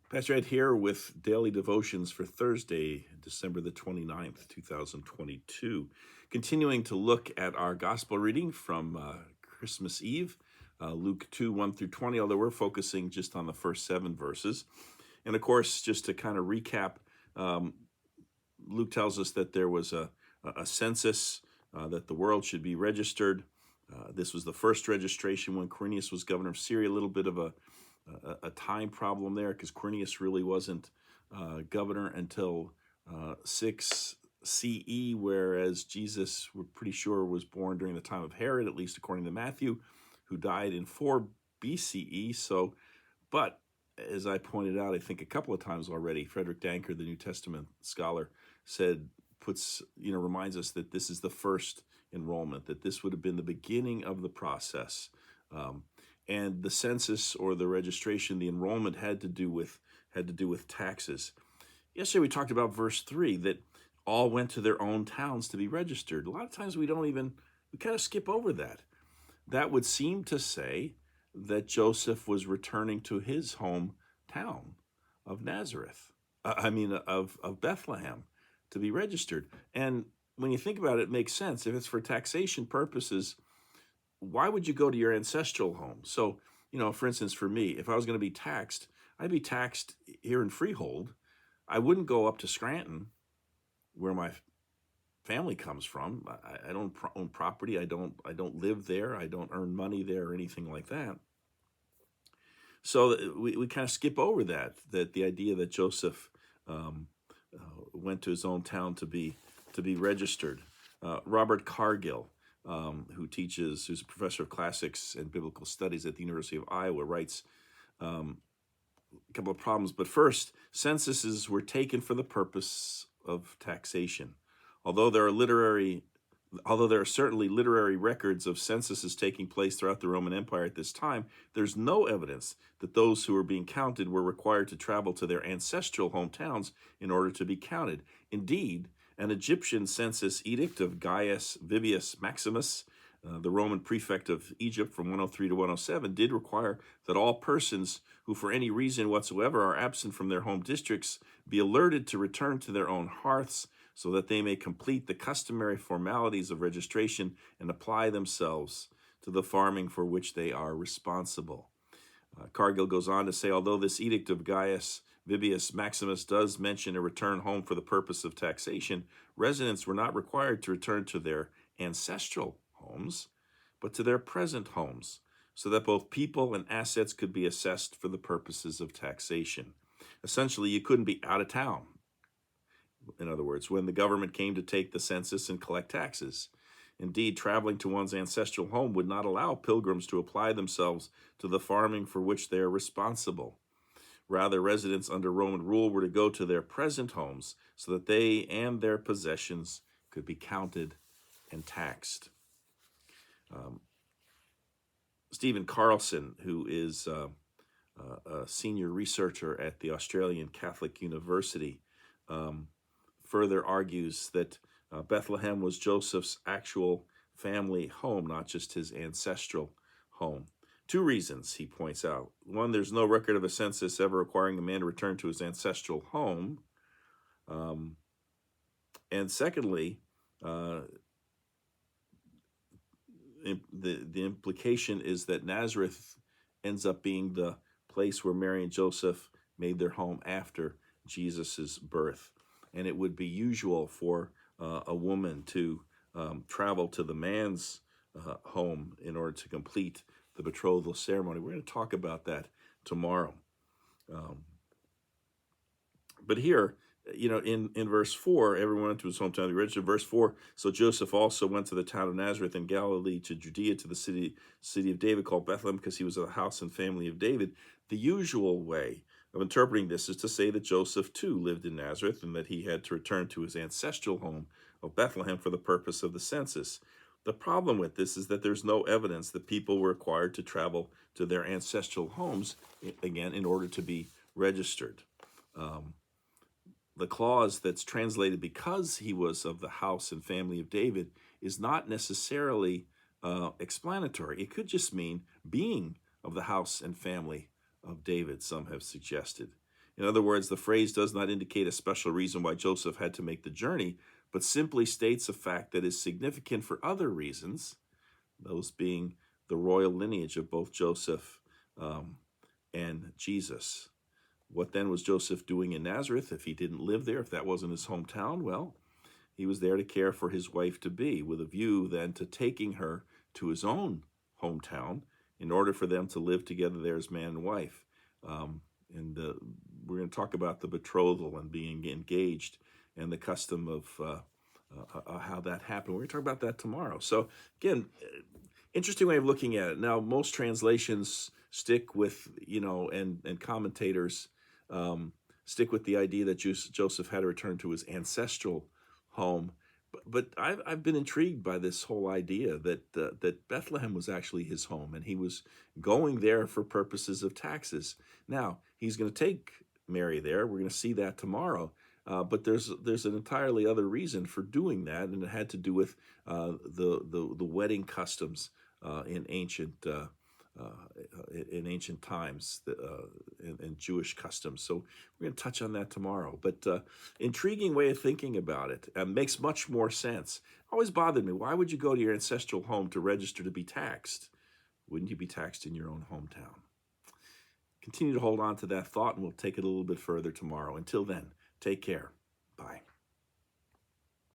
Pastor Ed here with daily devotions for Thursday, December the 29th, 2022. Continuing to look at our gospel reading from Christmas Eve, Luke 2, 1 through 20, although we're focusing just on the first 7 verses. And of course, just to kind of recap, Luke tells us that there was a census, that the world should be registered. This was the first registration when Quirinius was governor of Syria, a little bit of a time problem there because Quirinius really wasn't governor until 6 CE, whereas Jesus, we're pretty sure, was born during the time of Herod, at least according to Matthew, who died in 4 BCE. So, but as I pointed out, I think a couple of times already, Frederick Danker, the New Testament scholar, reminds us that this is the first enrollment, that this would have been the beginning of the process. And the census or the registration, the enrollment had to do with taxes. Yesterday we talked about verse 3, that all went to their own towns to be registered. A lot of times we kind of skip over that. That would seem to say that Joseph was returning to his hometown of Nazareth, of Bethlehem, to be registered. And when you think about it, it makes sense. If it's for taxation purposes, why would you go to your ancestral home? So, for instance, for me, if I was going to be taxed, I'd be taxed here in Freehold. I wouldn't go up to Scranton, where my family comes from. I don't own property. I don't live there. I don't earn money there or anything like that. So we kind of skip over that the idea that Joseph went to his own town to be registered. Robert Cargill, who's a professor of classics and biblical studies at the University of Iowa, writes a couple of problems. But first, censuses were taken for the purpose of taxation. Although there are certainly literary records of censuses taking place throughout the Roman Empire at this time, there's no evidence that those who were being counted were required to travel to their ancestral hometowns in order to be counted. Indeed, an Egyptian census edict of Gaius Vibius Maximus, the Roman prefect of Egypt from 103 to 107, did require that all persons who for any reason whatsoever are absent from their home districts be alerted to return to their own hearths so that they may complete the customary formalities of registration and apply themselves to the farming for which they are responsible. Cargill goes on to say, although this edict of Gaius Vibius Maximus does mention a return home for the purpose of taxation, residents were not required to return to their ancestral homes, but to their present homes, so that both people and assets could be assessed for the purposes of taxation. Essentially, you couldn't be out of town, in other words, when the government came to take the census and collect taxes. Indeed, traveling to one's ancestral home would not allow pilgrims to apply themselves to the farming for which they are responsible. Rather, residents under Roman rule were to go to their present homes so that they and their possessions could be counted and taxed. Stephen Carlson, who is a senior researcher at the Australian Catholic University, further argues that Bethlehem was Joseph's actual family home, not just his ancestral home. 2 reasons, he points out. One, there's no record of a census ever requiring a man to return to his ancestral home. And secondly, the implication is that Nazareth ends up being the place where Mary and Joseph made their home after Jesus's birth. And it would be usual for a woman to travel to the man's home in order to complete the betrothal ceremony. We're going to talk about that tomorrow. But here, in verse 4, everyone went to his hometown to be registered. Verse 4, so Joseph also went to the town of Nazareth in Galilee, to Judea, to the city of David called Bethlehem, because he was of the house and family of David. The usual way of interpreting this is to say that Joseph too lived in Nazareth and that he had to return to his ancestral home of Bethlehem for the purpose of the census. The problem with this is that there's no evidence that people were required to travel to their ancestral homes, again, in order to be registered. The clause that's translated because he was of the house and family of David is not necessarily explanatory. It could just mean being of the house and family of David, some have suggested. In other words, the phrase does not indicate a special reason why Joseph had to make the journey, but simply states a fact that is significant for other reasons, those being the royal lineage of both Joseph and Jesus. What then was Joseph doing in Nazareth if he didn't live there, if that wasn't his hometown? Well, he was there to care for his wife-to-be, with a view then to taking her to his own hometown in order for them to live together there as man and wife. And we're going to talk about the betrothal and being engaged and the custom of how that happened. We're going to talk about that tomorrow. So again, interesting way of looking at it. Now, most translations stick with, and commentators stick with the idea that Joseph had to return to his ancestral home. But I've been intrigued by this whole idea that Bethlehem was actually his home, and he was going there for purposes of taxes. Now, he's going to take Mary there. We're going to see that tomorrow. But there's an entirely other reason for doing that, and it had to do with the wedding customs in ancient times, in Jewish customs. So we're going to touch on that tomorrow. But intriguing way of thinking about it. Makes much more sense. Always bothered me. Why would you go to your ancestral home to register to be taxed? Wouldn't you be taxed in your own hometown? Continue to hold on to that thought, and we'll take it a little bit further tomorrow. Until then, take care. Bye.